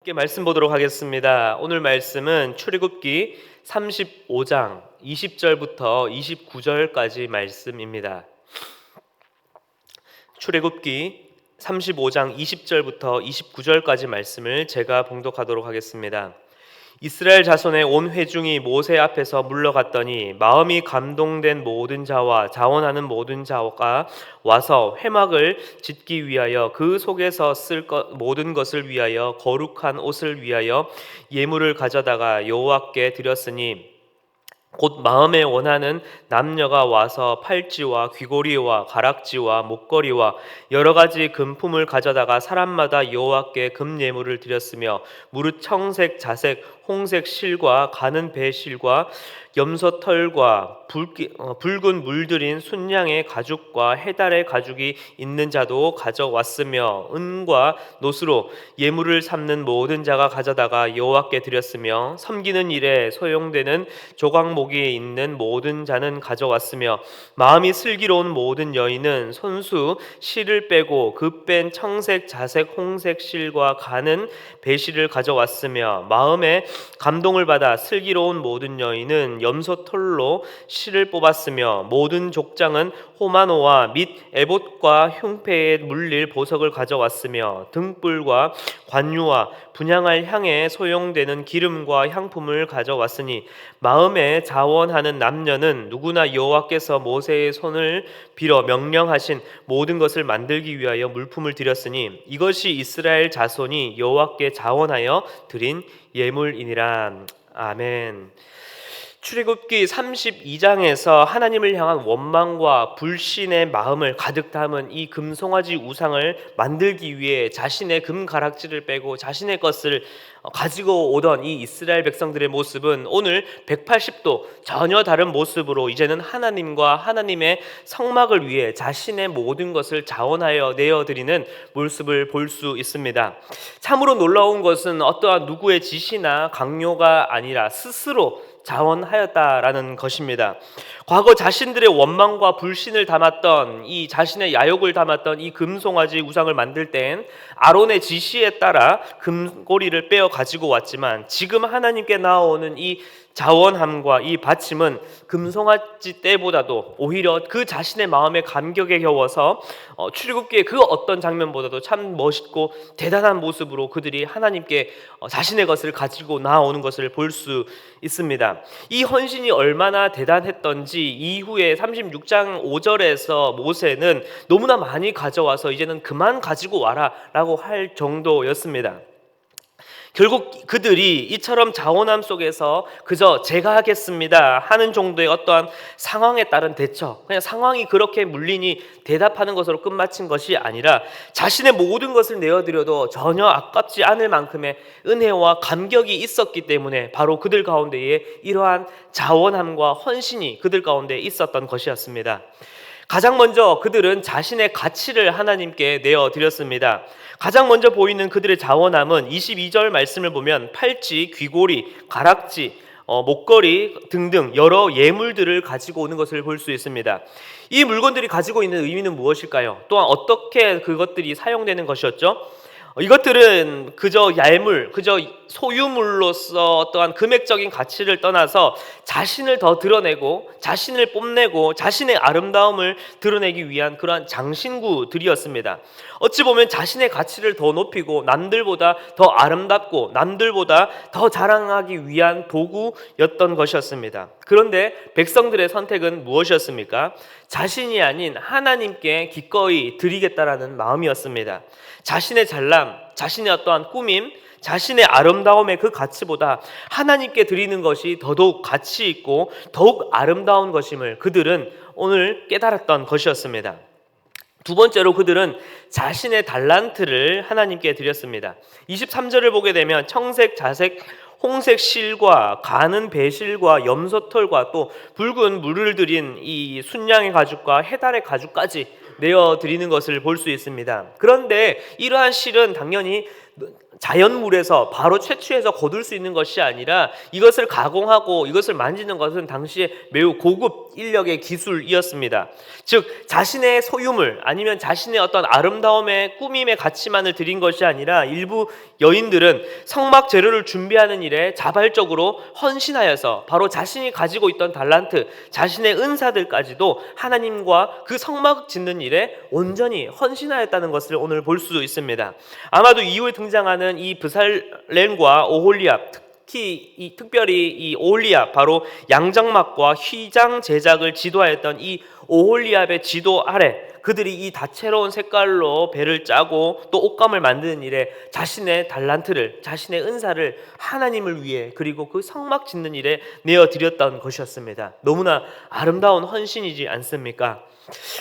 함께 말씀 보도록 하겠습니다. 오늘 말씀은 출애굽기 35장 20절부터 29절까지 말씀입니다. 출애굽기 35장 20절부터 29절까지 말씀을 제가 봉독하도록 하겠습니다. 이스라엘 자손의 온 회중이 모세 앞에서 물러갔더니 마음이 감동된 모든 자와 자원하는 모든 자가 와서 회막을 짓기 위하여 그 속에서 쓸 모든 것을 위하여 거룩한 옷을 위하여 예물을 가져다가 여호와께 드렸으니 곧 마음에 원하는 남녀가 와서 팔찌와 귀고리와 가락지와 목걸이와 여러 가지 금품을 가져다가 사람마다 여호와께 금예물을 드렸으며 무릇 청색, 자색, 홍색 실과 가는 배실과 염소털과 붉은 물들인 순양의 가죽과 해달의 가죽이 있는 자도 가져왔으며 은과 노스로 예물을 삼는 모든 자가 가져다가 여호와께 드렸으며 섬기는 일에 소용되는 조각목이 있는 모든 자는 가져왔으며 마음이 슬기로운 모든 여인은 손수 실을 빼고 그 뺀 청색, 자색, 홍색 실과 가는 배실을 가져왔으며 마음에 감동을 받아 슬기로운 모든 여인은 염소털로 실을 뽑았으며 모든 족장은 호마노와 및 에봇과 흉패에 물릴 보석을 가져왔으며 등불과 관유와 분향할 향에 소용되는 기름과 향품을 가져왔으니 마음에 자원하는 남녀는 누구나 여호와께서 모세의 손을 빌어 명령하신 모든 것을 만들기 위하여 물품을 드렸으니 이것이 이스라엘 자손이 여호와께 자원하여 드린 예물이니라. 아멘. 출애굽기 32장에서 하나님을 향한 원망과 불신의 마음을 가득 담은 이 금송아지 우상을 만들기 위해 자신의 금 가락지를 빼고 자신의 것을 가지고 오던 이 이스라엘 백성들의 모습은 오늘 180도 전혀 다른 모습으로 이제는 하나님과 하나님의 성막을 위해 자신의 모든 것을 자원하여 내어드리는 모습을 볼 수 있습니다. 참으로 놀라운 것은 어떠한 누구의 지시나 강요가 아니라 스스로 자원하였다라는 것입니다. 과거 자신들의 원망과 불신을 담았던 이 자신의 야욕을 담았던 이 금송아지 우상을 만들 땐 아론의 지시에 따라 금고리를 빼어 가지고 왔지만 지금 하나님께 나오는 이 자원함과 이 바침은 금송아지 때보다도 오히려 그 자신의 마음의 감격에 겨워서 출애굽기의 그 어떤 장면보다도 참 멋있고 대단한 모습으로 그들이 하나님께 자신의 것을 가지고 나오는 것을 볼 수 있습니다. 이 헌신이 얼마나 대단했던지 이후에 36장 5절에서 모세는 너무나 많이 가져와서 이제는 그만 가지고 와라 라고 할 정도였습니다. 결국 그들이 이처럼 자원함 속에서 그저 제가 하겠습니다 하는 정도의 어떠한 상황에 따른 대처, 그냥 상황이 그렇게 물리니 대답하는 것으로 끝마친 것이 아니라 자신의 모든 것을 내어드려도 전혀 아깝지 않을 만큼의 은혜와 감격이 있었기 때문에 바로 그들 가운데에 이러한 자원함과 헌신이 그들 가운데 있었던 것이었습니다. 가장 먼저 그들은 자신의 가치를 하나님께 내어드렸습니다. 가장 먼저 보이는 그들의 자원함은 22절 말씀을 보면 팔찌, 귀고리, 가락지, 목걸이 등등 여러 예물들을 가지고 오는 것을 볼 수 있습니다. 이 물건들이 가지고 있는 의미는 무엇일까요? 또한 어떻게 그것들이 사용되는 것이었죠? 이것들은 그저 얄물, 그저 소유물로서 어떠한 금액적인 가치를 떠나서 자신을 더 드러내고 자신을 뽐내고 자신의 아름다움을 드러내기 위한 그러한 장신구들이었습니다. 어찌 보면 자신의 가치를 더 높이고 남들보다 더 아름답고 남들보다 더 자랑하기 위한 도구였던 것이었습니다. 그런데 백성들의 선택은 무엇이었습니까? 자신이 아닌 하나님께 기꺼이 드리겠다라는 마음이었습니다. 자신의 잘남, 자신의 어떠한 꾸밈, 자신의 아름다움의 그 가치보다 하나님께 드리는 것이 더더욱 가치 있고 더욱 아름다운 것임을 그들은 오늘 깨달았던 것이었습니다. 두 번째로 그들은 자신의 달란트를 하나님께 드렸습니다. 23절을 보게 되면 청색, 자색, 홍색 실과 가는 배실과 염소털과 또 붉은 물을 들인 이 순양의 가죽과 해달의 가죽까지 내어드리는 것을 볼 수 있습니다. 그런데 이러한 실은 당연히 자연물에서 바로 채취해서 거둘 수 있는 것이 아니라 이것을 가공하고 이것을 만지는 것은 당시에 매우 고급 인력의 기술이었습니다. 즉 자신의 소유물 아니면 자신의 어떤 아름다움의 꾸밈의 가치만을 드린 것이 아니라 일부 여인들은 성막 재료를 준비하는 일에 자발적으로 헌신하여서 바로 자신이 가지고 있던 달란트, 자신의 은사들까지도 하나님과 그 성막 짓는 일에 온전히 헌신하였다는 것을 오늘 볼 수 있습니다. 아마도 이후에 등장하는 이 브살렘과 오홀리압, 특별히 이 오홀리압, 바로 양장막과 휘장 제작을 지도하였던 이 오홀리압의 지도 아래 그들이 이 다채로운 색깔로 배를 짜고 또 옷감을 만드는 일에 자신의 달란트를, 자신의 은사를 하나님을 위해 그리고 그 성막 짓는 일에 내어드렸던 것이었습니다. 너무나 아름다운 헌신이지 않습니까?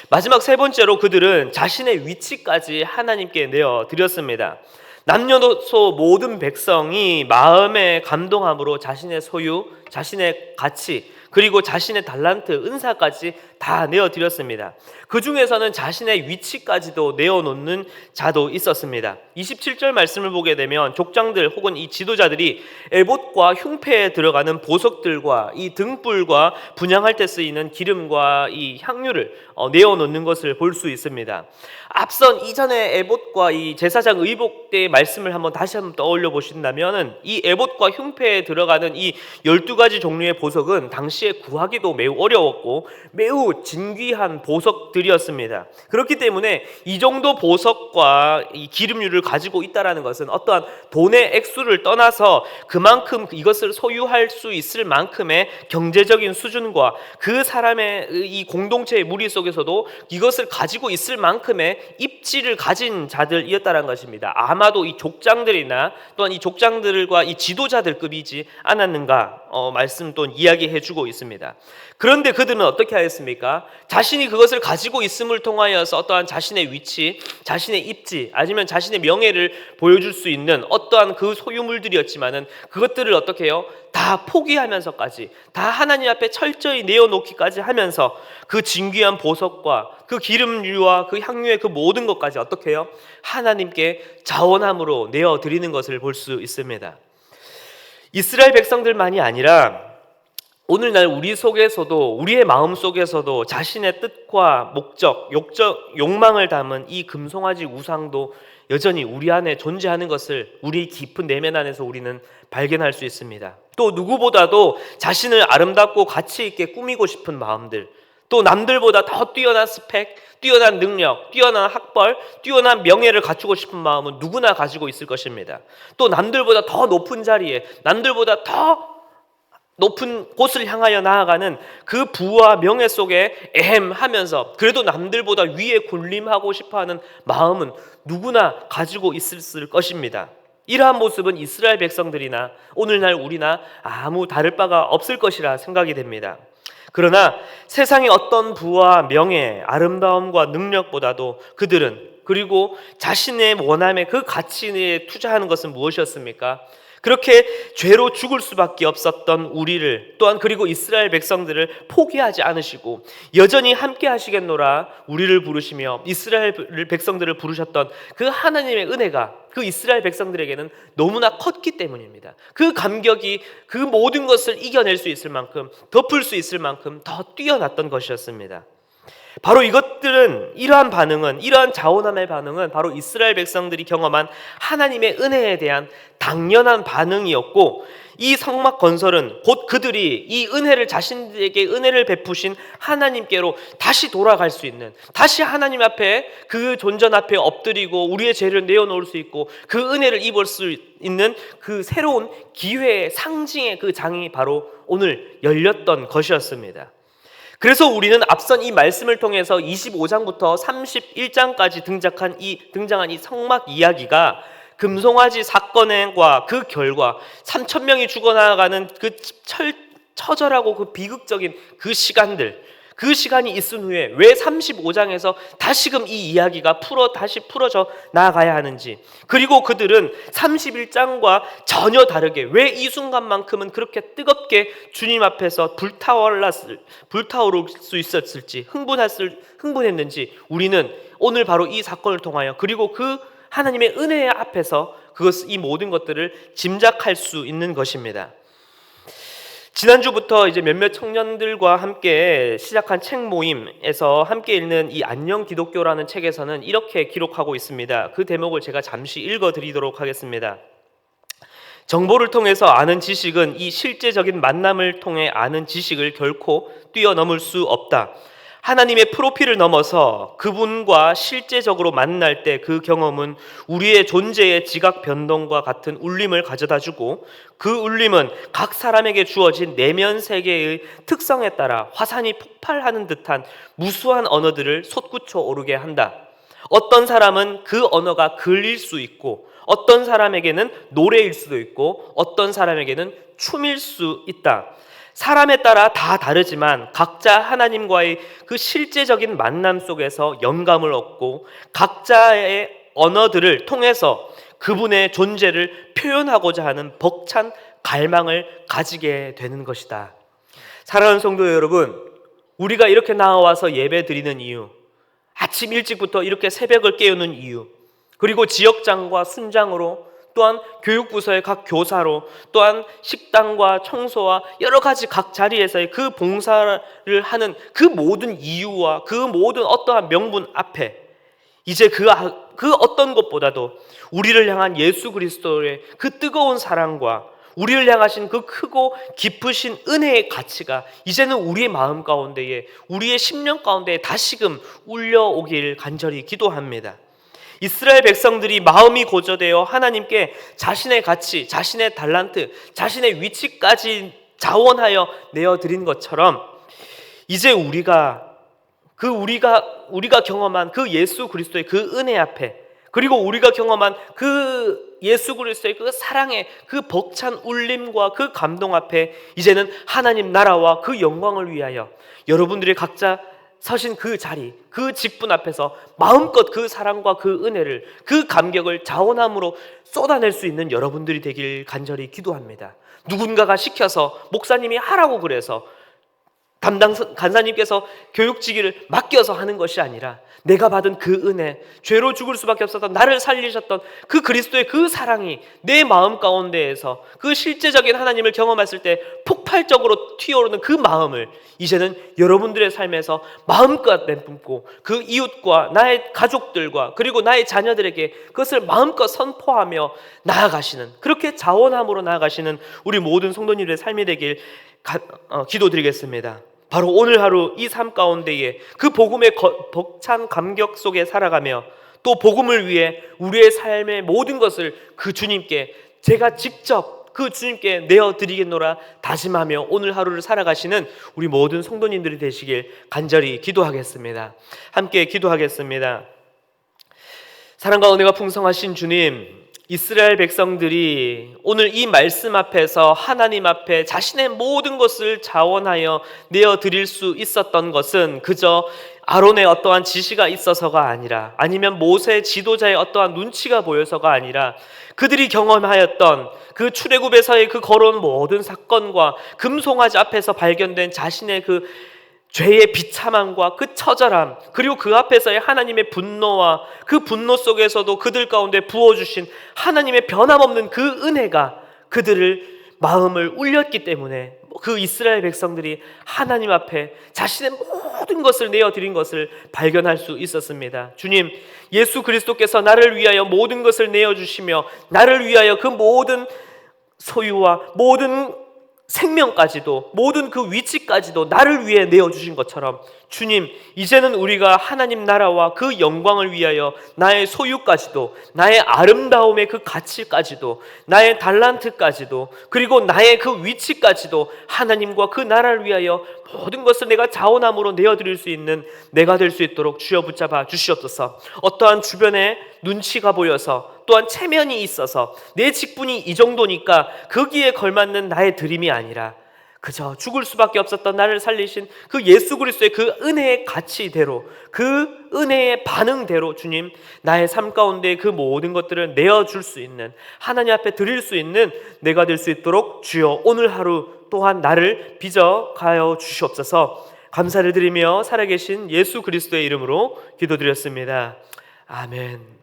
마지막 세 번째로 그들은 자신의 위치까지 하나님께 내어드렸습니다. 남녀노소 모든 백성이 마음에 감동함으로 자신의 소유, 자신의 가치, 그리고 자신의 달란트, 은사까지 다 내어드렸습니다. 그 중에서는 자신의 위치까지도 내어놓는 자도 있었습니다. 27절 말씀을 보게 되면 족장들 혹은 이 지도자들이 에봇과 흉패에 들어가는 보석들과 이 등불과 분향할 때 쓰이는 기름과 이 향유를 내어놓는 것을 볼 수 있습니다. 앞선 이전에 에봇과 이 제사장 의복 때의 말씀을 다시 한번 떠올려 보신다면은 이 에봇과 흉패에 들어가는 이 12가지 종류의 보석은 당시에 구하기도 매우 어려웠고 매우 진귀한 보석들이었습니다. 그렇기 때문에 이 정도 보석과 이 기름류를 가지고 있다라는 것은 어떠한 돈의 액수를 떠나서 그만큼 이것을 소유할 수 있을 만큼의 경제적인 수준과 그 사람의 이 공동체의 무리 속에서도 이것을 가지고 있을 만큼의 입지를 가진 자들이었다는 것입니다. 아마도 이 족장들이나 또한 이 족장들과 이 지도자들급이지 않았는가 말씀 또 이야기해주고 있습니다. 그런데 그들은 어떻게 하였습니까? 자신이 그것을 가지고 있음을 통하여서 어떠한 자신의 위치, 자신의 입지, 아니면 자신의 명예를 보여줄 수 있는 어떠한 그 소유물들이었지만은 그것들을 어떻게 해요? 다 포기하면서까지, 다 하나님 앞에 철저히 내어놓기까지 하면서 그 진귀한 보석과 그 기름류와 그 향유의 그 모든 것까지 어떻게 해요? 하나님께 자원함으로 내어드리는 것을 볼 수 있습니다. 이스라엘 백성들만이 아니라 오늘날 우리 속에서도, 우리의 마음 속에서도 자신의 뜻과 목적, 욕망을 담은 이 금송아지 우상도 여전히 우리 안에 존재하는 것을 우리 깊은 내면 안에서 우리는 발견할 수 있습니다. 또 누구보다도 자신을 아름답고 가치 있게 꾸미고 싶은 마음들, 또 남들보다 더 뛰어난 스펙, 뛰어난 능력, 뛰어난 학벌, 뛰어난 명예를 갖추고 싶은 마음은 누구나 가지고 있을 것입니다. 또 남들보다 더 높은 자리에, 남들보다 더 높은 곳을 향하여 나아가는 그 부와 명예 속에 애헴하면서 그래도 남들보다 위에 군림하고 싶어하는 마음은 누구나 가지고 있을 것입니다. 이러한 모습은 이스라엘 백성들이나 오늘날 우리나 아무 다를 바가 없을 것이라 생각이 됩니다. 그러나 세상의 어떤 부와 명예, 아름다움과 능력보다도 그들은, 그리고 자신의 원함의 그 가치에 투자하는 것은 무엇이었습니까? 그렇게 죄로 죽을 수밖에 없었던 우리를, 또한 그리고 이스라엘 백성들을 포기하지 않으시고 여전히 함께 하시겠노라 우리를 부르시며 이스라엘 백성들을 부르셨던 그 하나님의 은혜가 그 이스라엘 백성들에게는 너무나 컸기 때문입니다. 그 감격이 그 모든 것을 이겨낼 수 있을 만큼, 덮을 수 있을 만큼 더 뛰어났던 것이었습니다. 바로 이러한 반응은, 이러한 자원함의 반응은 바로 이스라엘 백성들이 경험한 하나님의 은혜에 대한 당연한 반응이었고, 이 성막 건설은 곧 그들이 이 은혜를, 자신들에게 은혜를 베푸신 하나님께로 다시 돌아갈 수 있는, 다시 하나님 앞에 그 존전 앞에 엎드리고 우리의 죄를 내어놓을 수 있고 그 은혜를 입을 수 있는 그 새로운 기회의 상징의 그 장이 바로 오늘 열렸던 것이었습니다. 그래서 우리는 앞선 이 말씀을 통해서 25장부터 31장까지 등장한 이 성막 이야기가 금송아지 사건과 그 결과 3,000명이 죽어나가는 그 처절하고 그 비극적인 그 시간이 있은 후에 왜 35장에서 다시금 이 이야기가 다시 풀어져 나아가야 하는지, 그리고 그들은 31장과 전혀 다르게 왜 이 순간만큼은 그렇게 뜨겁게 주님 앞에서 불타오를 수 있었을지, 흥분했는지 우리는 오늘 바로 이 사건을 통하여, 그리고 그 하나님의 은혜 앞에서 이 모든 것들을 짐작할 수 있는 것입니다. 지난주부터 이제 몇몇 청년들과 함께 시작한 책 모임에서 함께 읽는 이 안녕 기독교라는 책에서는 이렇게 기록하고 있습니다. 그 대목을 제가 잠시 읽어드리도록 하겠습니다. 정보를 통해서 아는 지식은 이 실제적인 만남을 통해 아는 지식을 결코 뛰어넘을 수 없다. 하나님의 프로필을 넘어서 그분과 실제적으로 만날 때 그 경험은 우리의 존재의 지각 변동과 같은 울림을 가져다주고, 그 울림은 각 사람에게 주어진 내면 세계의 특성에 따라 화산이 폭발하는 듯한 무수한 언어들을 솟구쳐 오르게 한다. 어떤 사람은 그 언어가 글일 수 있고, 어떤 사람에게는 노래일 수도 있고, 어떤 사람에게는 춤일 수 있다. 사람에 따라 다 다르지만 각자 하나님과의 그 실제적인 만남 속에서 영감을 얻고 각자의 언어들을 통해서 그분의 존재를 표현하고자 하는 벅찬 갈망을 가지게 되는 것이다. 사랑하는 성도 여러분, 우리가 이렇게 나와서 예배 드리는 이유, 아침 일찍부터 이렇게 새벽을 깨우는 이유, 그리고 지역장과 순장으로, 또한 교육부서의 각 교사로, 또한 식당과 청소와 여러 가지 각 자리에서의 그 봉사를 하는 그 모든 이유와 그 모든 어떠한 명분 앞에 이제 그 어떤 것보다도 우리를 향한 예수 그리스도의 그 뜨거운 사랑과 우리를 향하신 그 크고 깊으신 은혜의 가치가 이제는 우리의 마음 가운데에, 우리의 심령 가운데에 다시금 울려오길 간절히 기도합니다. 이스라엘 백성들이 마음이 고조되어 하나님께 자신의 가치, 자신의 달란트, 자신의 위치까지 자원하여 내어드린 것처럼 이제 우리가 경험한 그 예수 그리스도의 그 은혜 앞에, 그리고 우리가 경험한 그 예수 그리스도의 그 사랑의 그 벅찬 울림과 그 감동 앞에 이제는 하나님 나라와 그 영광을 위하여 여러분들이 각자 서신 그 자리, 그 직분 앞에서 마음껏 그 사랑과 그 은혜를, 그 감격을 자원함으로 쏟아낼 수 있는 여러분들이 되길 간절히 기도합니다. 누군가가 시켜서, 목사님이 하라고 그래서, 담당 간사님께서 교육지기를 맡겨서 하는 것이 아니라 내가 받은 그 은혜, 죄로 죽을 수밖에 없었던 나를 살리셨던 그 그리스도의 그 사랑이 내 마음 가운데에서 그 실제적인 하나님을 경험했을 때 폭발적으로 튀어오르는 그 마음을 이제는 여러분들의 삶에서 마음껏 내뿜고 그 이웃과 나의 가족들과 그리고 나의 자녀들에게 그것을 마음껏 선포하며 나아가시는, 그렇게 자원함으로 나아가시는 우리 모든 성도님들의 삶이 되길 기도드리겠습니다. 바로 오늘 하루 이 삶 가운데에 그 복음의 벅찬 감격 속에 살아가며 또 복음을 위해 우리의 삶의 모든 것을 그 주님께, 제가 직접 그 주님께 내어드리겠노라 다짐하며 오늘 하루를 살아가시는 우리 모든 성도님들이 되시길 간절히 기도하겠습니다. 함께 기도하겠습니다. 사랑과 은혜가 풍성하신 주님, 이스라엘 백성들이 오늘 이 말씀 앞에서 하나님 앞에 자신의 모든 것을 자원하여 내어드릴 수 있었던 것은 그저 아론의 어떠한 지시가 있어서가 아니라, 아니면 모세 지도자의 어떠한 눈치가 보여서가 아니라, 그들이 경험하였던 그 출애굽에서의 그 걸어온 모든 사건과 금송아지 앞에서 발견된 자신의 그 죄의 비참함과 그 처절함, 그리고 그 앞에서의 하나님의 분노와 그 분노 속에서도 그들 가운데 부어주신 하나님의 변함없는 그 은혜가 그들을 마음을 울렸기 때문에 그 이스라엘 백성들이 하나님 앞에 자신의 모든 것을 내어드린 것을 발견할 수 있었습니다. 주님, 예수 그리스도께서 나를 위하여 모든 것을 내어주시며 나를 위하여 그 모든 소유와 모든 생명까지도, 모든 그 위치까지도 나를 위해 내어주신 것처럼 주님, 이제는 우리가 하나님 나라와 그 영광을 위하여 나의 소유까지도, 나의 아름다움의 그 가치까지도, 나의 달란트까지도, 그리고 나의 그 위치까지도 하나님과 그 나라를 위하여 모든 것을 내가 자원함으로 내어드릴 수 있는 내가 될 수 있도록 주여 붙잡아 주시옵소서. 어떠한 주변에 눈치가 보여서, 또한 체면이 있어서 내 직분이 이 정도니까 거기에 걸맞는 나의 드림이 아니라 그저 죽을 수밖에 없었던 나를 살리신 그 예수 그리스도의 그 은혜의 가치대로, 그 은혜의 반응대로 주님, 나의 삶 가운데 그 모든 것들을 내어줄 수 있는, 하나님 앞에 드릴 수 있는 내가 될 수 있도록 주여 오늘 하루 또한 나를 빚어가여 주시옵소서. 감사를 드리며 살아계신 예수 그리스도의 이름으로 기도드렸습니다. 아멘.